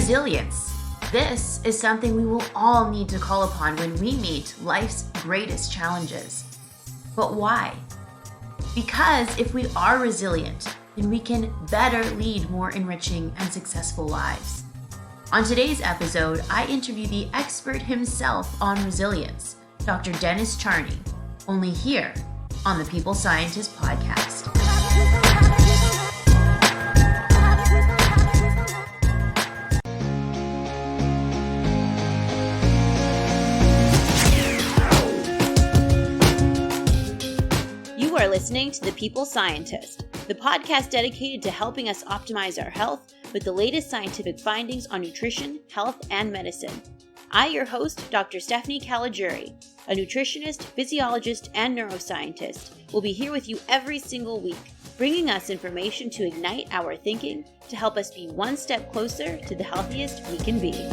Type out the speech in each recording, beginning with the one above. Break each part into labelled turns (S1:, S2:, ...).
S1: Resilience. This is something we will all need to call upon when we meet life's greatest challenges. But why? Because if we are resilient, then we can better lead more enriching and successful lives. On today's episode, I interview the expert himself on resilience, Dr. Dennis Charney, only here on the People Scientist podcast.
S2: You are listening to The People Scientist, the podcast dedicated to helping us optimize our health with the latest scientific findings on nutrition, health, and medicine. I, your host, Dr. Stephanie Caligiuri, a nutritionist, physiologist, and neuroscientist, will be here with you every single week, bringing us information to ignite our thinking to help us be one step closer to the healthiest we can be.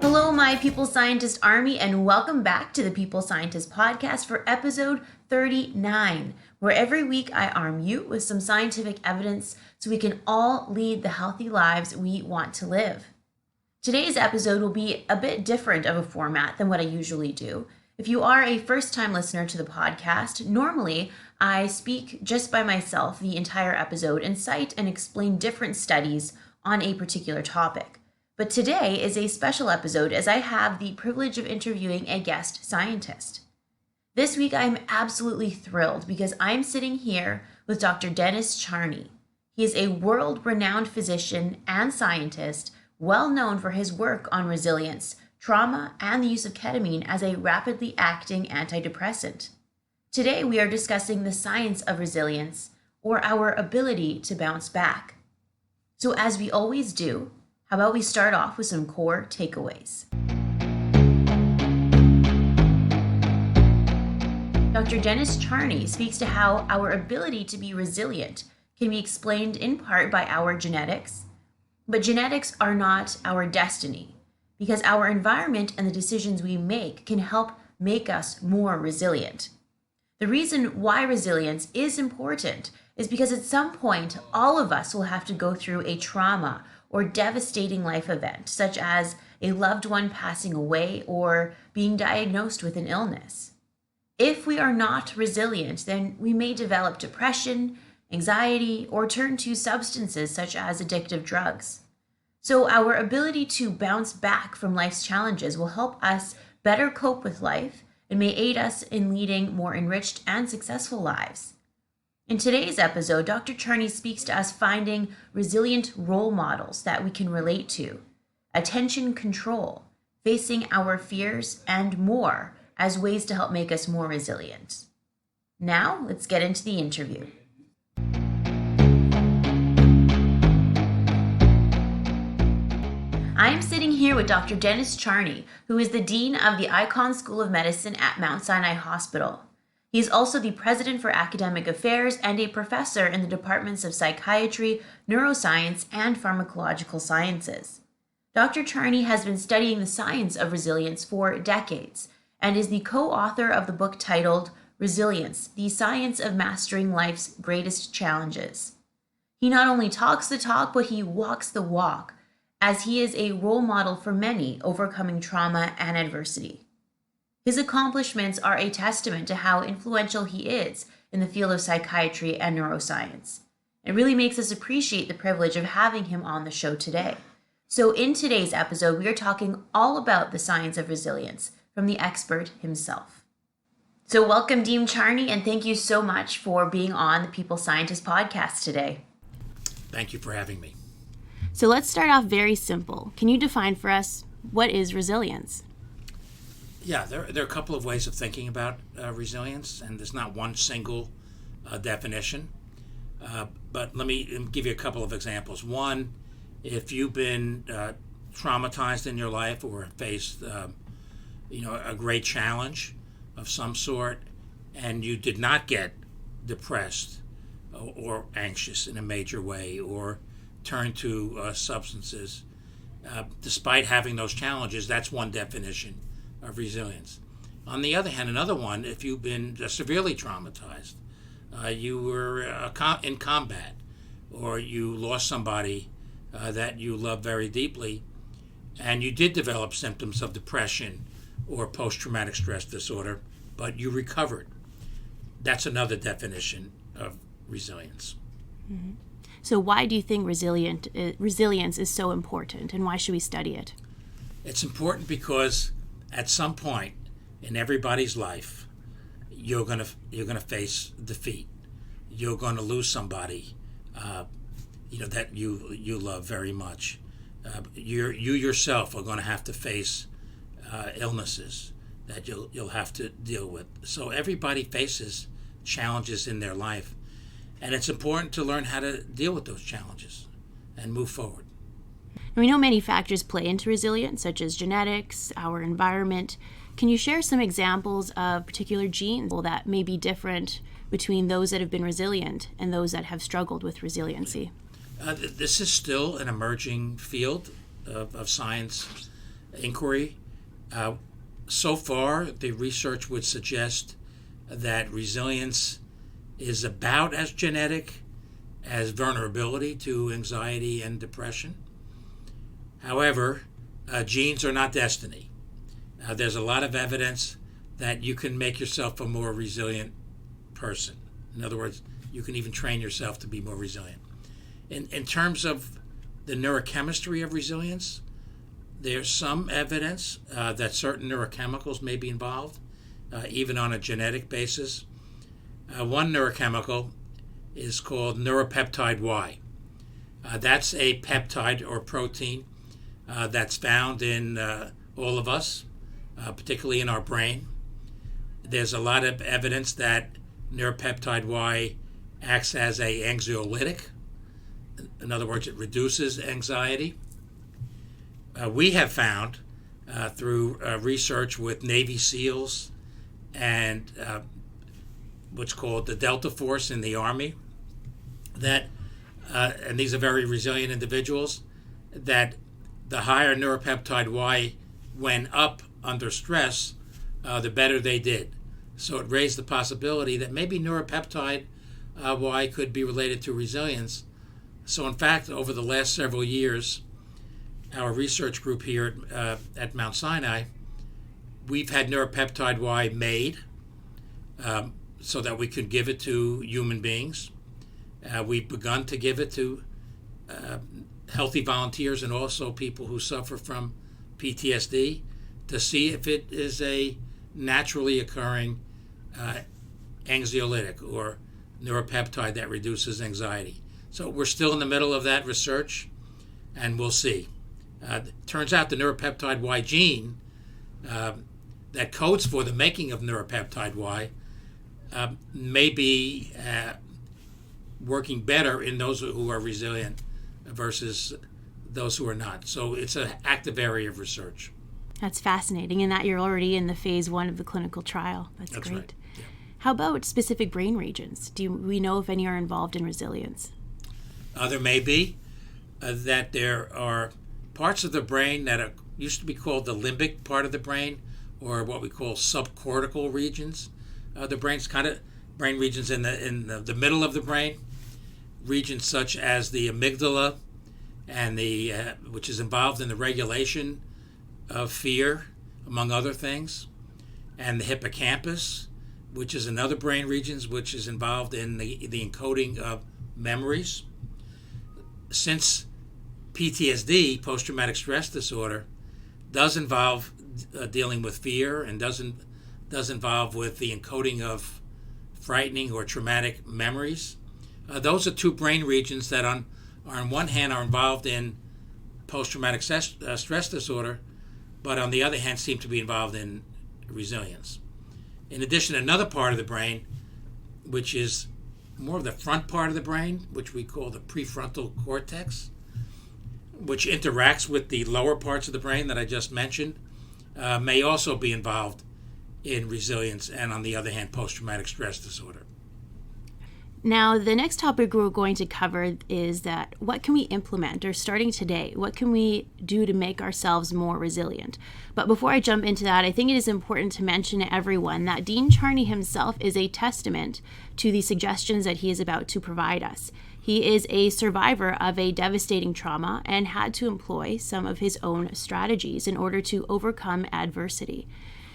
S1: Hello, my People Scientist Army, and welcome back to the People Scientist podcast for episode 39, where every week I arm you with some scientific evidence so we can all lead the healthy lives we want to live. Today's episode will be a bit different of a format than what I usually do. If you are a first-time listener to the podcast, normally I speak just by myself the entire episode and cite and explain different studies on a particular topic. But today is a special episode as I have the privilege of interviewing a guest scientist. This week I'm absolutely thrilled because I'm sitting here with Dr. Dennis Charney. He is a world-renowned physician and scientist, well known for his work on resilience, trauma, and the use of ketamine as a rapidly acting antidepressant. Today we are discussing the science of resilience, or our ability to bounce back. So as we always do, how about we start off with some core takeaways? Dr. Dennis Charney speaks to how our ability to be resilient can be explained in part by our genetics, but genetics are not our destiny, because our environment and the decisions we make can help make us more resilient. The reason why resilience is important is because at some point, all of us will have to go through a trauma or devastating life event, such as a loved one passing away or being diagnosed with an illness. If we are not resilient, then we may develop depression, anxiety, or turn to substances such as addictive drugs. So our ability to bounce back from life's challenges will help us better cope with life and may aid us in leading more enriched and successful lives. In today's episode, Dr. Charney speaks to us finding resilient role models that we can relate to, attention control, facing our fears, and more as ways to help make us more resilient. Now, let's get into the interview. I am sitting here with Dr. Dennis Charney, who is the Dean of the Icahn School of Medicine at Mount Sinai Hospital. He is also the President for Academic Affairs and a professor in the departments of Psychiatry, Neuroscience, and Pharmacological Sciences. Dr. Charney has been studying the science of resilience for decades and is the co-author of the book titled Resilience, the Science of Mastering Life's Greatest Challenges. He not only talks the talk, but he walks the walk, as he is a role model for many overcoming trauma and adversity. His accomplishments are a testament to how influential he is in the field of psychiatry and neuroscience. It really makes us appreciate the privilege of having him on the show today. So in today's episode, we are talking all about the science of resilience from the expert himself. So welcome, Dean Charney, and thank you so much for being on the People Scientist podcast today.
S3: Thank you for having me.
S2: So let's start off very simple. Can you define for us what is resilience?
S3: Yeah, there are a couple of ways of thinking about resilience, and there's not one single definition. But let me give you a couple of examples. One, if you've been traumatized in your life or faced a great challenge of some sort, and you did not get depressed or anxious in a major way or turn to substances, despite having those challenges, that's one definition of resilience. On the other hand, another one, if you've been severely traumatized you were in combat, or you lost somebody that you love very deeply, and you did develop symptoms of depression or post-traumatic stress disorder, but you recovered. That's another definition of resilience.
S2: Mm-hmm. So why do you think resilience is so important, and why should we study it?
S3: It's important because at some point in everybody's life, you're gonna face defeat. You're gonna lose somebody, that you love very much. You yourself are gonna have to face illnesses that you'll have to deal with. So everybody faces challenges in their life, and it's important to learn how to deal with those challenges and move forward.
S2: We know many factors play into resilience, such as genetics, our environment. Can you share some examples of particular genes that may be different between those that have been resilient and those that have struggled with resiliency?
S3: This is still an emerging field of science inquiry. So far, the research would suggest that resilience is about as genetic as vulnerability to anxiety and depression. However, genes are not destiny. There's a lot of evidence that you can make yourself a more resilient person. In other words, you can even train yourself to be more resilient. In terms of the neurochemistry of resilience, there's some evidence that certain neurochemicals may be involved, even on a genetic basis. One neurochemical is called neuropeptide Y. That's a peptide or protein that's found in all of us, particularly in our brain. There's a lot of evidence that neuropeptide Y acts as an anxiolytic. In other words, it reduces anxiety. We have found through research with Navy SEALs and what's called the Delta Force in the Army, that, and these are very resilient individuals, that the higher neuropeptide Y went up under stress, the better they did. So it raised the possibility that maybe neuropeptide Y could be related to resilience. So in fact, over the last several years, our research group here at Mount Sinai, we've had neuropeptide Y made so that we could give it to human beings. We've begun to give it to healthy volunteers and also people who suffer from PTSD to see if it is a naturally occurring anxiolytic or neuropeptide that reduces anxiety. So we're still in the middle of that research, and we'll see. Turns out the neuropeptide Y gene that codes for the making of neuropeptide Y may be working better in those who are resilient versus those who are not. So it's an active area of research.
S2: That's fascinating, and that you're already in the phase 1 of the clinical trial. That's great.
S3: Right. Yeah.
S2: How about specific brain regions? Do we know if any are involved in resilience?
S3: There may be. That there are parts of the brain that used to be called the limbic part of the brain, or what we call subcortical regions. The brain's brain regions in the middle of the brain, regions such as the amygdala, and which is involved in the regulation of fear, among other things, and the hippocampus, which is another brain region which is involved in the encoding of memories. Since PTSD, post-traumatic stress disorder, does involve dealing with fear and does involve with the encoding of frightening or traumatic memories. Those are two brain regions that on one hand are involved in post-traumatic stress disorder, but on the other hand seem to be involved in resilience. In addition, another part of the brain, which is more of the front part of the brain, which we call the prefrontal cortex, which interacts with the lower parts of the brain that I just mentioned, may also be involved in resilience and, on the other hand, post-traumatic stress disorder.
S2: Now, the next topic we're going to cover is that what can we implement, or starting today, what can we do to make ourselves more resilient? But before I jump into that, I think it is important to mention to everyone that Dean Charney himself is a testament to the suggestions that he is about to provide us. He is a survivor of a devastating trauma and had to employ some of his own strategies in order to overcome adversity.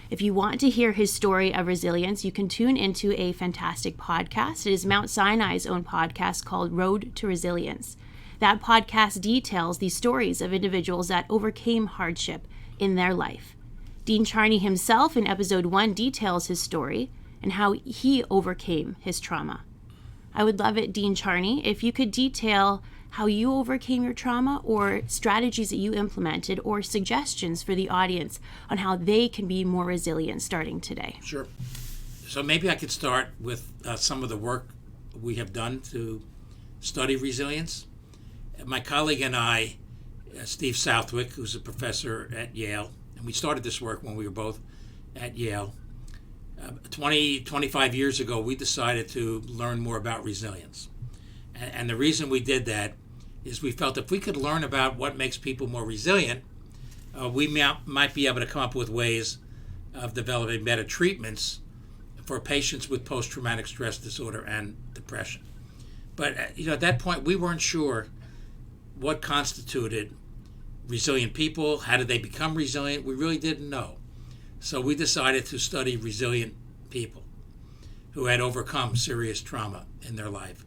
S2: If you want to hear his story of resilience, you can tune into a fantastic podcast. It is Mount Sinai's own podcast called Road to Resilience. That podcast details the stories of individuals that overcame hardship in their life. Dean Charney himself in episode 1 details his story and how he overcame his trauma. I would love it, Dean Charney, if you could detail how you overcame your trauma, or strategies that you implemented, or suggestions for the audience on how they can be more resilient starting today.
S3: Sure. So maybe I could start with some of the work we have done to study resilience. My colleague and I, Steve Southwick, who's a professor at Yale, and we started this work when we were both at Yale. 25 years ago, we decided to learn more about resilience. And the reason we did that is we felt if we could learn about what makes people more resilient, we might be able to come up with ways of developing better treatments for patients with post-traumatic stress disorder and depression. But at that point, we weren't sure what constituted resilient people. How did they become resilient? We really didn't know. So we decided to study resilient people who had overcome serious trauma in their life.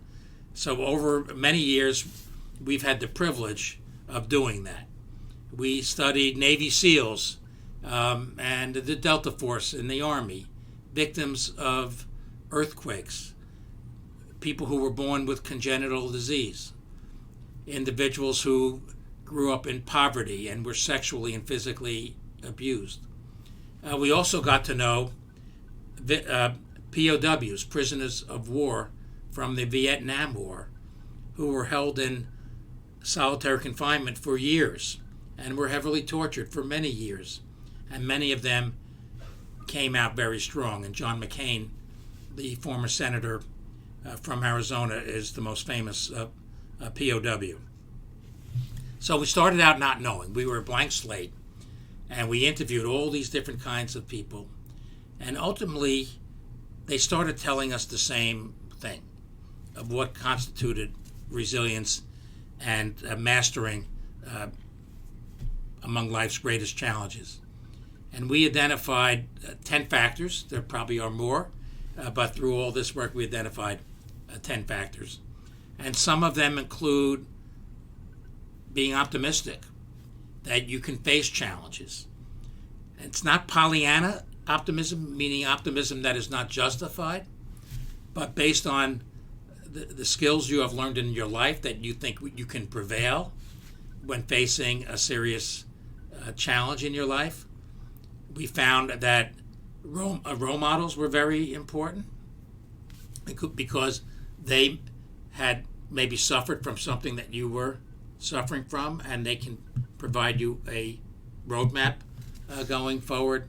S3: So over many years, we've had the privilege of doing that. We studied Navy SEALs and the Delta Force in the Army, victims of earthquakes, people who were born with congenital disease, individuals who grew up in poverty and were sexually and physically abused. We also got to know POWs, prisoners of war from the Vietnam War, who were held in solitary confinement for years and were heavily tortured for many years. And many of them came out very strong. And John McCain, the former senator from Arizona, is the most famous POW. So we started out not knowing. We were a blank slate. And we interviewed all these different kinds of people. And ultimately, they started telling us the same thing of what constituted resilience and mastering among life's greatest challenges. And we identified 10 factors. There probably are more, but through all this work, we identified 10 factors. And some of them include being optimistic, that you can face challenges. It's not Pollyanna optimism, meaning optimism that is not justified, but based on the skills you have learned in your life, that you think you can prevail when facing a serious challenge in your life. We found that role models were very important because they had maybe suffered from something that you were suffering from, and they can provide you a roadmap going forward.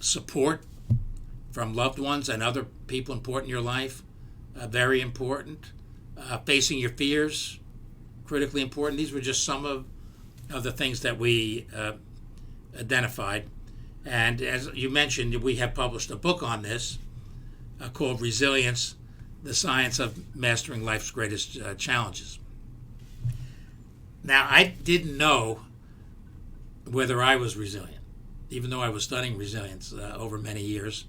S3: Support from loved ones and other people important in your life, very important. Facing your fears, critically important. These were just some of the things that we identified. And as you mentioned, we have published a book on this called Resilience, the Science of Mastering Life's Greatest Challenges. Now, I didn't know whether I was resilient, even though I was studying resilience over many years.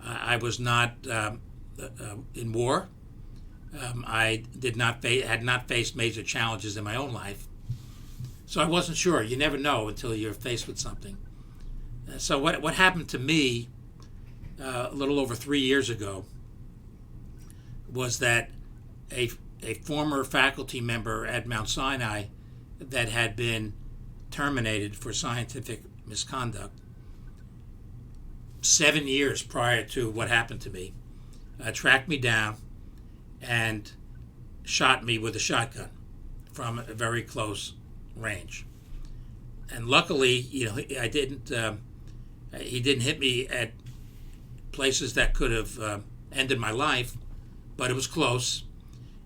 S3: I was not in war. I had not faced major challenges in my own life. So I wasn't sure. You never know until you're faced with something. So what happened to me a little over 3 years ago was that a former faculty member at Mount Sinai that had been terminated for scientific misconduct 7 years prior to what happened to me, tracked me down and shot me with a shotgun from a very close range. And luckily, he didn't hit me at places that could have ended my life, but it was close.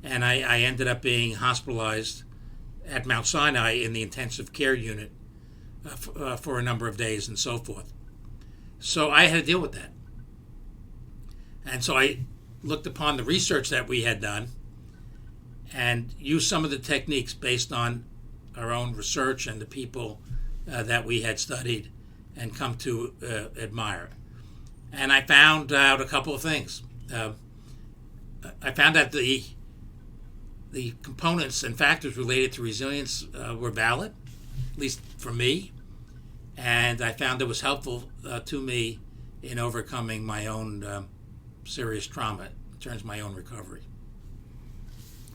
S3: And I ended up being hospitalized at Mount Sinai in the intensive care unit for a number of days and so forth. So I had to deal with that. And so I looked upon the research that we had done and used some of the techniques based on our own research and the people that we had studied and come to admire. And I found out a couple of things. I found that the components and factors related to resilience were valid, at least for me, and I found it was helpful to me in overcoming my own serious trauma in terms of my own recovery.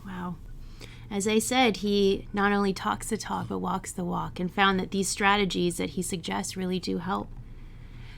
S2: Wow. As I said, he not only talks the talk, but walks the walk, and found that these strategies that he suggests really do help.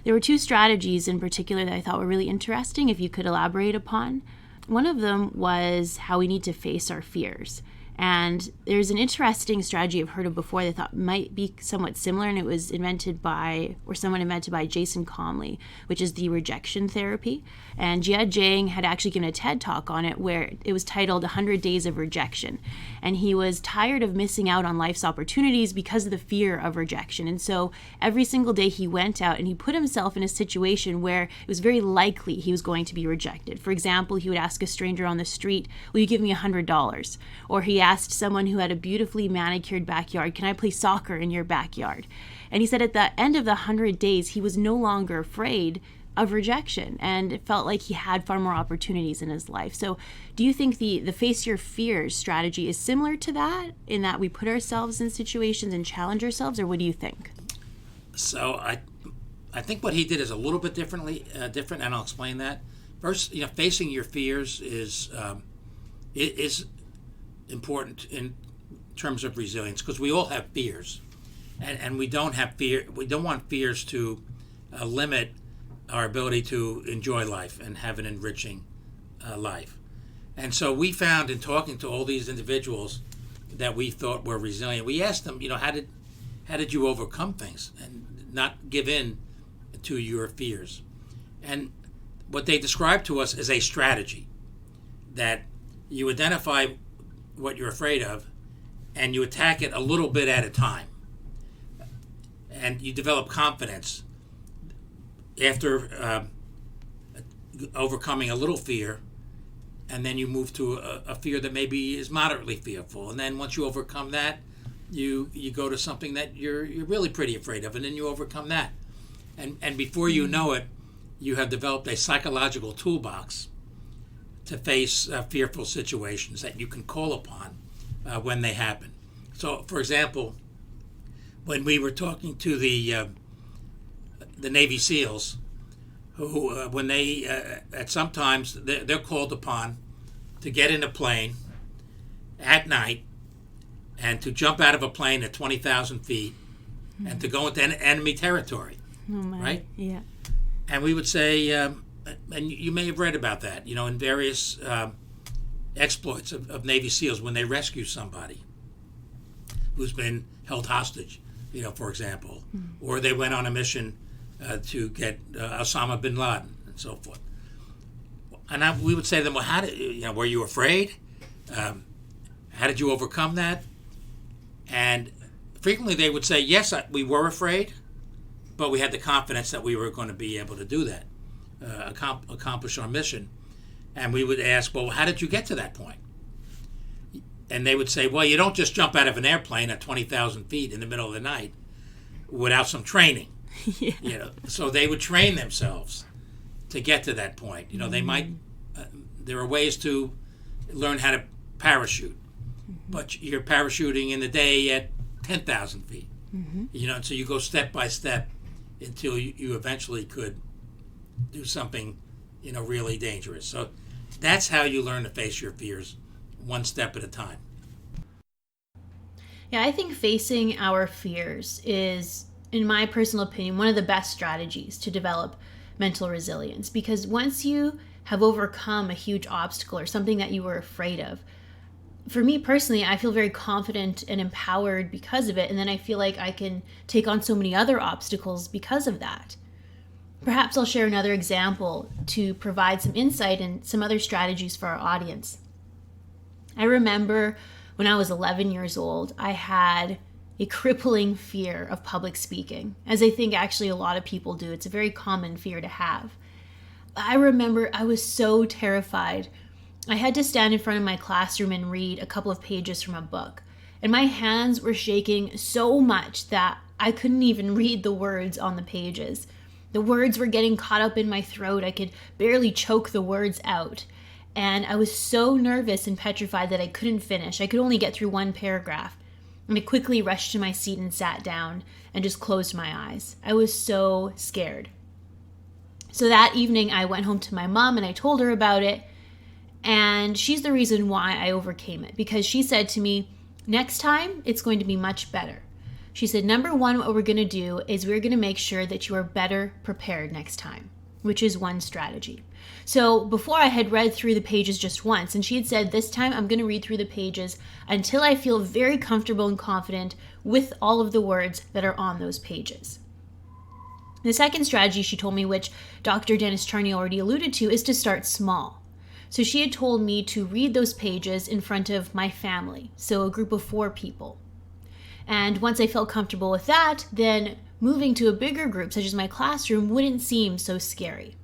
S2: There were two strategies in particular that I thought were really interesting, if you could elaborate upon. One of them was how we need to face our fears. And there's an interesting strategy I've heard of before that I thought might be somewhat similar, and it was someone invented by Jason Comley, which is the rejection therapy. And Jia Jiang had actually given a TED Talk on it where it was titled 100 Days of Rejection. And he was tired of missing out on life's opportunities because of the fear of rejection. And so every single day he went out and he put himself in a situation where it was very likely he was going to be rejected. For example, he would ask a stranger on the street, "Will you give me $100?" Or he asked someone who had a beautifully manicured backyard, "Can I play soccer in your backyard?" And he said at the end of the 100 days, he was no longer afraid of rejection, and it felt like he had far more opportunities in his life. So do you think the face your fears strategy is similar to that, in that we put ourselves in situations and challenge ourselves, or what do you think?
S3: So I think what he did is a little bit different, and I'll explain that. First, facing your fears is important in terms of resilience, because we all have fears, and we don't want fears to limit our ability to enjoy life and have an enriching life. And so we found in talking to all these individuals that we thought were resilient, we asked them, how did you overcome things and not give in to your fears? And what they described to us is a strategy that you identify what you're afraid of and you attack it a little bit at a time, and you develop confidence after overcoming a little fear, and then you move to a fear that maybe is moderately fearful, and then once you overcome that, you go to something that you're really pretty afraid of, and then you overcome that, and before you know it, you have developed a psychological toolbox to face fearful situations that you can call upon when they happen. So, for example, when we were talking to the Navy SEALs, who when they at sometimes they're called upon to get in a plane at night and to jump out of a plane at 20,000 feet and to go into enemy territory, right?
S2: Yeah.
S3: And we would say, and you may have read about that, in various exploits of Navy SEALs when they rescue somebody who's been held hostage, for example, or they went on a mission to get Osama bin Laden and so forth. And we would say to them, well, how did were you afraid? How did you overcome that? And frequently they would say, yes, we were afraid, but we had the confidence that we were going to be able to do that, accomplish our mission. And we would ask, well, how did you get to that point? And they would say, well, you don't just jump out of an airplane at 20,000 feet in the middle of the night without some training.
S2: Yeah.
S3: So they would train themselves to get to that point. They might, there are ways to learn how to parachute, but you're parachuting in the day at 10,000 feet. So you go step by step until you eventually could do something, really dangerous. So that's how you learn to face your fears, one step at a time.
S1: Yeah, I think facing our fears is, in my personal opinion, one of the best strategies to develop mental resilience, because once you have overcome a huge obstacle or something that you were afraid of, for me personally, I feel very confident and empowered because of it, and then I feel like I can take on so many other obstacles because of that. Perhaps I'll share another example to provide some insight and some other strategies for our audience. I remember when I was 11 years old, I had a crippling fear of public speaking, as I think actually a lot of people do. It's a very common fear to have. I remember I was so terrified. I had to stand in front of my classroom and read a couple of pages from a book, and my hands were shaking so much that I couldn't even read the words on the pages. The words were getting caught up in my throat. I could barely choke the words out. And I was so nervous and petrified that I couldn't finish. I could only get through one paragraph. And I quickly rushed to my seat and sat down and just closed my eyes. I was so scared. So that evening I went home to my mom and I told her about it. And she's the reason why I overcame it, because she said to me, next time it's going to be much better. She said, number one, what we're going to do is we're going to make sure that you are better prepared next time, which is one strategy. So before I had read through the pages just once, and she had said, this time I'm going to read through the pages until I feel very comfortable and confident with all of the words that are on those pages. The second strategy she told me, which Dr. Dennis Charney already alluded to, is to start small. So she had told me to read those pages in front of my family, so a group of 4 people. And once I felt comfortable with that, then moving to a bigger group, such as my classroom, wouldn't seem so scary.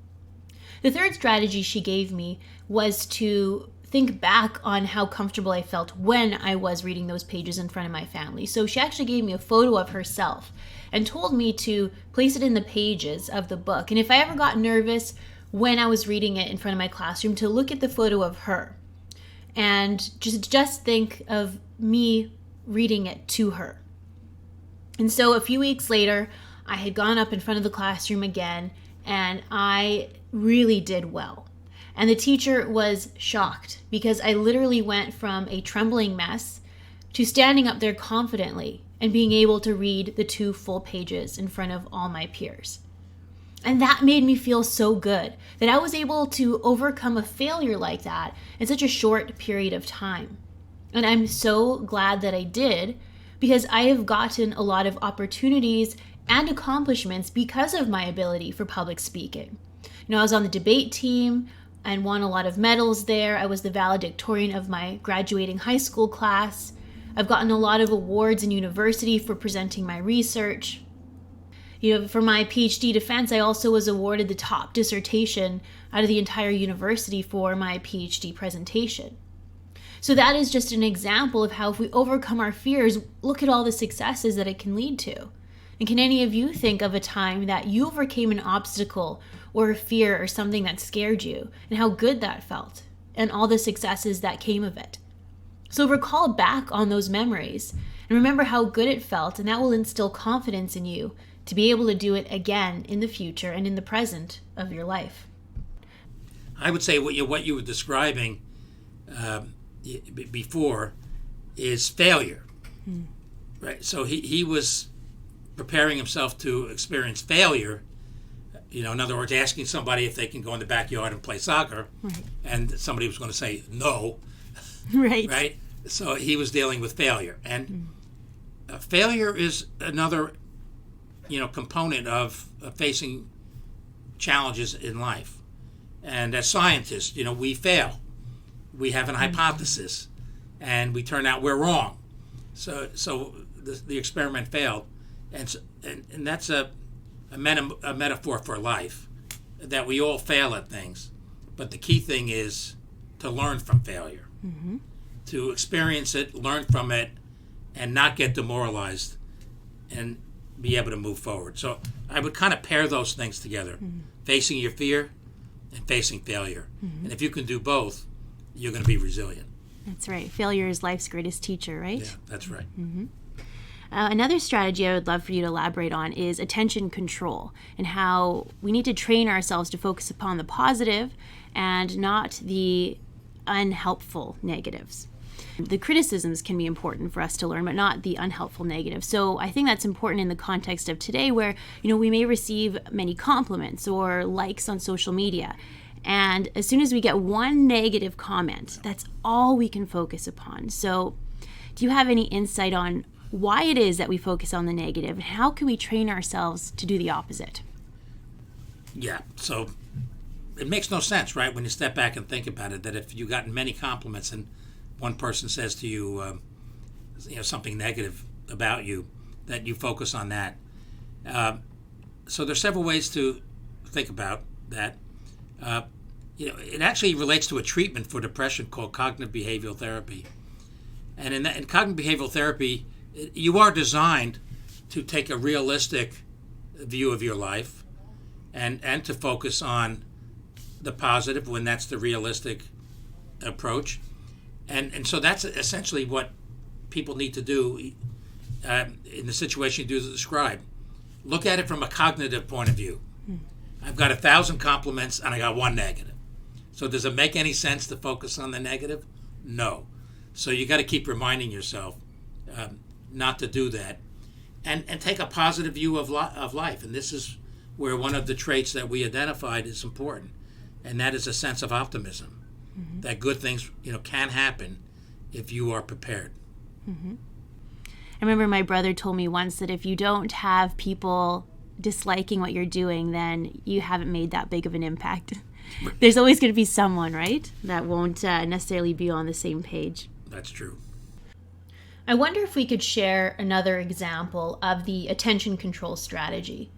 S1: The third strategy she gave me was to think back on how comfortable I felt when I was reading those pages in front of my family. So she actually gave me a photo of herself and told me to place it in the pages of the book. And if I ever got nervous when I was reading it in front of my classroom, to look at the photo of her and just think of me reading it to her. And so a few weeks later, I had gone up in front of the classroom again, and I really did well. And the teacher was shocked because I literally went from a trembling mess to standing up there confidently and being able to read the 2 full pages in front of all my peers. And that made me feel so good that I was able to overcome a failure like that in such a short period of time. And I'm so glad that I did, because I have gotten a lot of opportunities and accomplishments because of my ability for public speaking. I was on the debate team and won a lot of medals there. I was the valedictorian of my graduating high school class. I've gotten a lot of awards in university for presenting my research. For my PhD defense, I also was awarded the top dissertation out of the entire university for my PhD presentation. So that is just an example of how if we overcome our fears, look at all the successes that it can lead to. And can any of you think of a time that you overcame an obstacle or a fear or something that scared you, and how good that felt, and all the successes that came of it? So recall back on those memories and remember how good it felt, and that will instill confidence in you to be able to do it again in the future and in the present of your life.
S3: I would say what you were describing before is failure, right? So he was preparing himself to experience failure. In other words, asking somebody if they can go in the backyard and play soccer, right, and somebody was going to say no,
S1: right?
S3: Right. So he was dealing with failure, and failure is another, component of facing challenges in life. And as scientists, we fail. We have an hypothesis, and we turn out we're wrong. So the experiment failed, and that's a metaphor for life, that we all fail at things, but the key thing is to learn from failure, to experience it, learn from it, and not get demoralized, and be able to move forward. So I would kind of pair those things together, facing your fear and facing failure. And if you can do both, you're going to be resilient.
S1: That's right. Failure is life's greatest teacher, right?
S3: Yeah, that's right.
S1: Another strategy I would love for you to elaborate on is attention control, and how we need to train ourselves to focus upon the positive and not the unhelpful negatives. The criticisms can be important for us to learn, but not the unhelpful negatives. So I think that's important in the context of today, where we may receive many compliments or likes on social media. And as soon as we get one negative comment, that's all we can focus upon. So do you have any insight on why it is that we focus on the negative, and how can we train ourselves to do the opposite?
S3: Yeah. So it makes no sense, right, when you step back and think about it, that if you've gotten many compliments and one person says to you, something negative about you, that you focus on that. So there's several ways to think about that. It actually relates to a treatment for depression called cognitive behavioral therapy. And in cognitive behavioral therapy, you are designed to take a realistic view of your life and to focus on the positive when that's the realistic approach. And so that's essentially what people need to do in the situation you do describe. Look at it from a cognitive point of view. I've got 1,000 compliments and I got one negative. So does it make any sense to focus on the negative? No. So you got to keep reminding yourself not to do that, and take a positive view of life. And this is where one of the traits that we identified is important, and that is a sense of optimism. Mm-hmm. That good things can happen if you are prepared.
S2: Mm-hmm. I remember my brother told me once that if you don't have people disliking what you're doing, then you haven't made that big of an impact. There's always going to be someone, right, that won't necessarily be on the same page.
S3: That's true.
S1: I wonder if we could share another example of the attention control strategy.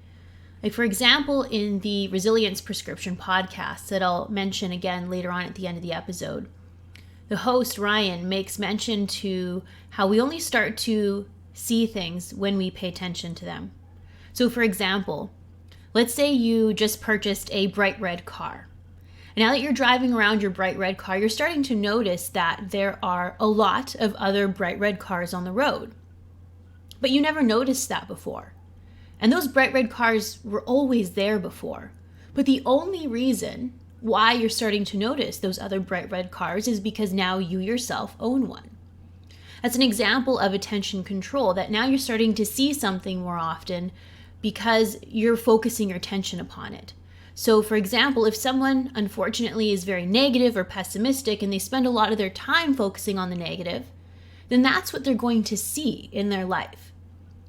S1: Like, for example, in the Resilience Prescription podcast that I'll mention again later on at the end of the episode, the host, Ryan, makes mention to how we only start to see things when we pay attention to them. So, for example, let's say you just purchased a bright red car. And now that you're driving around your bright red car, you're starting to notice that there are a lot of other bright red cars on the road. But you never noticed that before. And those bright red cars were always there before. But the only reason why you're starting to notice those other bright red cars is because now you yourself own one. That's an example of attention control, that now you're starting to see something more often because you're focusing your attention upon it. So, for example, if someone unfortunately is very negative or pessimistic and they spend a lot of their time focusing on the negative, then that's what they're going to see in their life.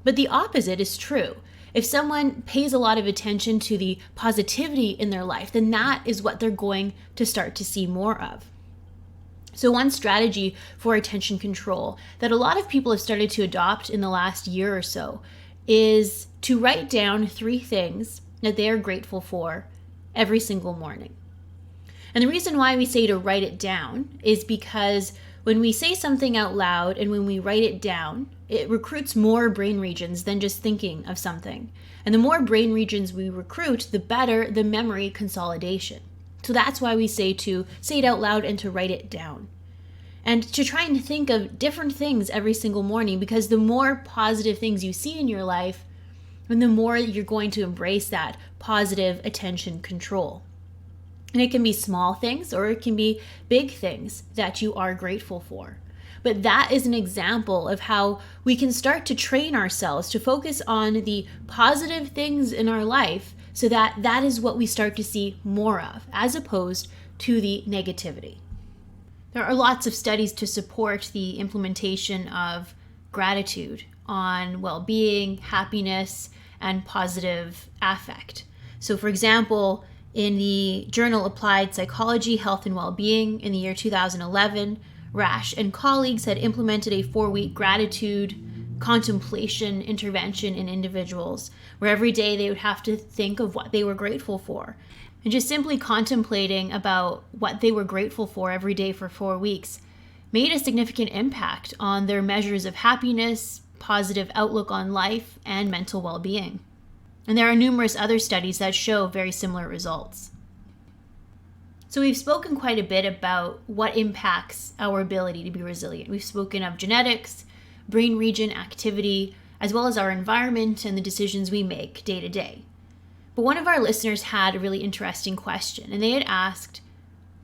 S1: But the opposite is true. If someone pays a lot of attention to the positivity in their life, then that is what they're going to start to see more of. So one strategy for attention control that a lot of people have started to adopt in the last year or so is to write down 3 things that they are grateful for every single morning. And the reason why we say to write it down is because when we say something out loud and when we write it down, it recruits more brain regions than just thinking of something. And the more brain regions we recruit, the better the memory consolidation. So that's why we say to say it out loud and to write it down. And to try and think of different things every single morning, because the more positive things you see in your life, and the more you're going to embrace that positive attention control. And it can be small things or it can be big things that you are grateful for. But that is an example of how we can start to train ourselves to focus on the positive things in our life so that that is what we start to see more of, as opposed to the negativity. There are lots of studies to support the implementation of gratitude on well-being, happiness, and positive affect. So, for example, in the journal Applied Psychology, Health and Well-being in the year 2011, Rash and colleagues had implemented a 4-week gratitude contemplation intervention in individuals, where every day they would have to think of what they were grateful for. And just simply contemplating about what they were grateful for every day for 4 weeks made a significant impact on their measures of happiness, positive outlook on life, and mental well-being. And there are numerous other studies that show very similar results. So we've spoken quite a bit about what impacts our ability to be resilient. We've spoken of genetics, brain region activity, as well as our environment and the decisions we make day to day. But one of our listeners had a really interesting question, and they had asked,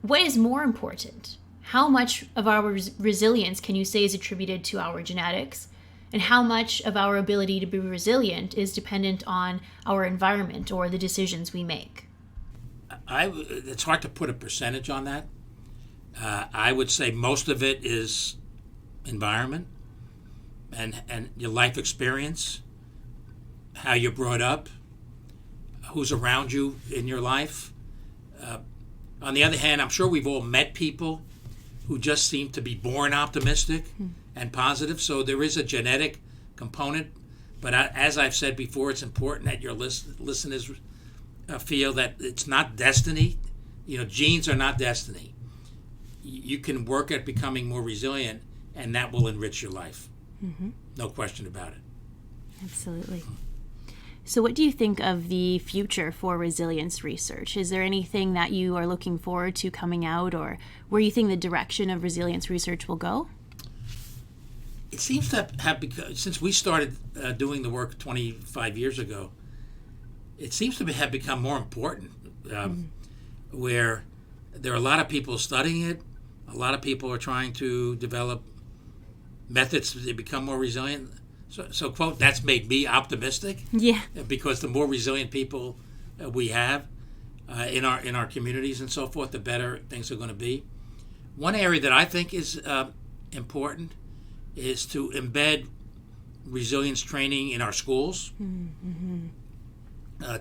S1: what is more important? How much of our resilience can you say is attributed to our genetics? And how much of our ability to be resilient is dependent on our environment or the decisions we make?
S3: It's hard to put a percentage on that. I would say most of it is environment and your life experience, how you're brought up, who's around you in your life. On the other hand, I'm sure we've all met people who just seem to be born optimistic and positive. So there is a genetic component. But as I've said before, it's important that your listeners feel that it's not destiny. Genes are not destiny. You can work at becoming more resilient, and that will enrich your life. No question about it.
S2: Absolutely. So what do you think of the future for resilience research? Is there anything that you are looking forward to coming out, or where you think the direction of resilience research will go?
S3: It seems to have become, since we started doing the work 25 years ago, it seems to have become more important, where there are a lot of people studying it. A lot of people are trying to develop methods to become more resilient. So quote, that's made me optimistic.
S2: Yeah.
S3: Because the more resilient people we have in our communities and so forth, the better things are going to be. One area that I think is important is to embed resilience training in our schools,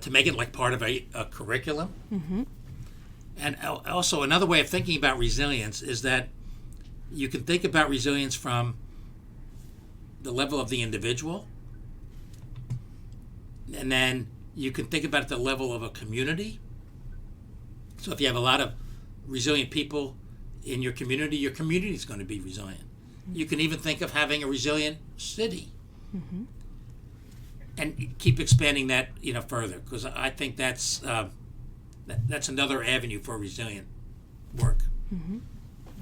S3: to make it like part of a curriculum. And also another way of thinking about resilience is that you can think about resilience from the level of the individual, and then you can think about it at the level of a community. So if you have a lot of resilient people in your community is going to be resilient. You can even think of having a resilient city, and keep expanding that further, because I think that's another avenue for resilient work.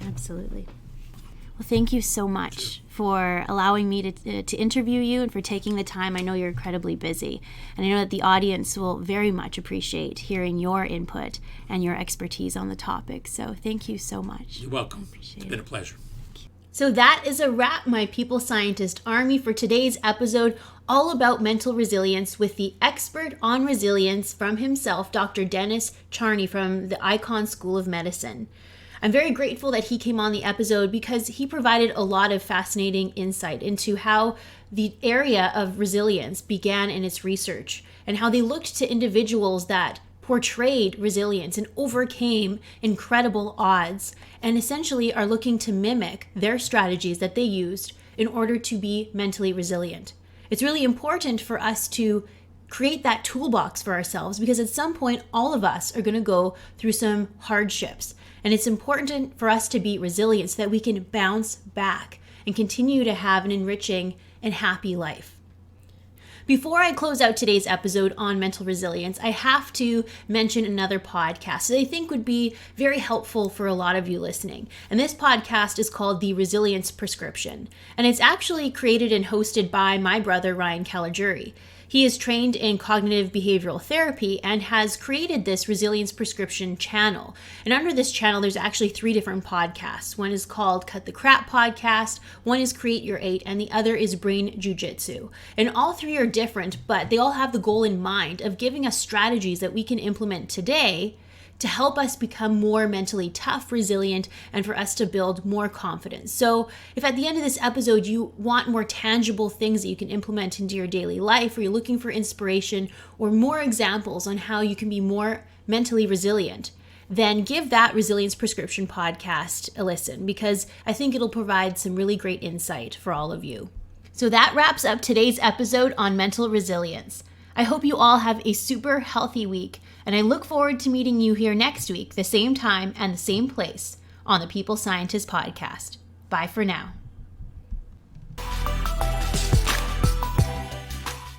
S2: Absolutely. Well, thank you so much for allowing me to interview you and for taking the time. I know you're incredibly busy, and I know that the audience will very much appreciate hearing your input and your expertise on the topic. So thank you so much.
S3: You're welcome. It's been a pleasure.
S2: So that is a wrap, my People Scientist Army, for today's episode all about mental resilience with the expert on resilience from himself, Dr. Dennis Charney from the Icahn School of Medicine. I'm very grateful that he came on the episode because he provided a lot of fascinating insight into how the area of resilience began in its research and how they looked to individuals that portrayed resilience and overcame incredible odds and essentially are looking to mimic their strategies that they used in order to be mentally resilient. It's really important for us to create that toolbox for ourselves because at some point all of us are going to go through some hardships. And it's important for us to be resilient so that we can bounce back and continue to have an enriching and happy life. Before I close out today's episode on mental resilience, I have to mention another podcast that I think would be very helpful for a lot of you listening. And this podcast is called The Resilience Prescription. And it's actually created and hosted by my brother, Ryan Caligiuri. He is trained in cognitive behavioral therapy and has created this Resilience Prescription channel. And under this channel, there's actually 3 different podcasts. One is called Cut the Crap Podcast, one is Create Your 8, and the other is Brain Jiu-Jitsu. And all 3 are different, but they all have the goal in mind of giving us strategies that we can implement today to help us become more mentally tough, resilient, and for us to build more confidence. So if at the end of this episode you want more tangible things that you can implement into your daily life, or you're looking for inspiration or more examples on how you can be more mentally resilient, then give that Resilience Prescription podcast a listen, because I think it'll provide some really great insight for all of you. So that wraps up today's episode on mental resilience. I hope you all have a super healthy week, and I look forward to meeting you here next week, the same time and the same place, on the People Scientist Podcast. Bye for now.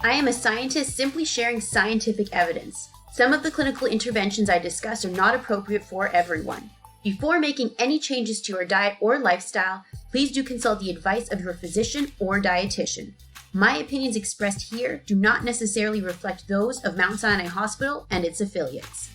S1: I am a scientist simply sharing scientific evidence. Some of the clinical interventions I discuss are not appropriate for everyone. Before making any changes to your diet or lifestyle, please do consult the advice of your physician or dietitian. My opinions expressed here do not necessarily reflect those of Mount Sinai Hospital and its affiliates.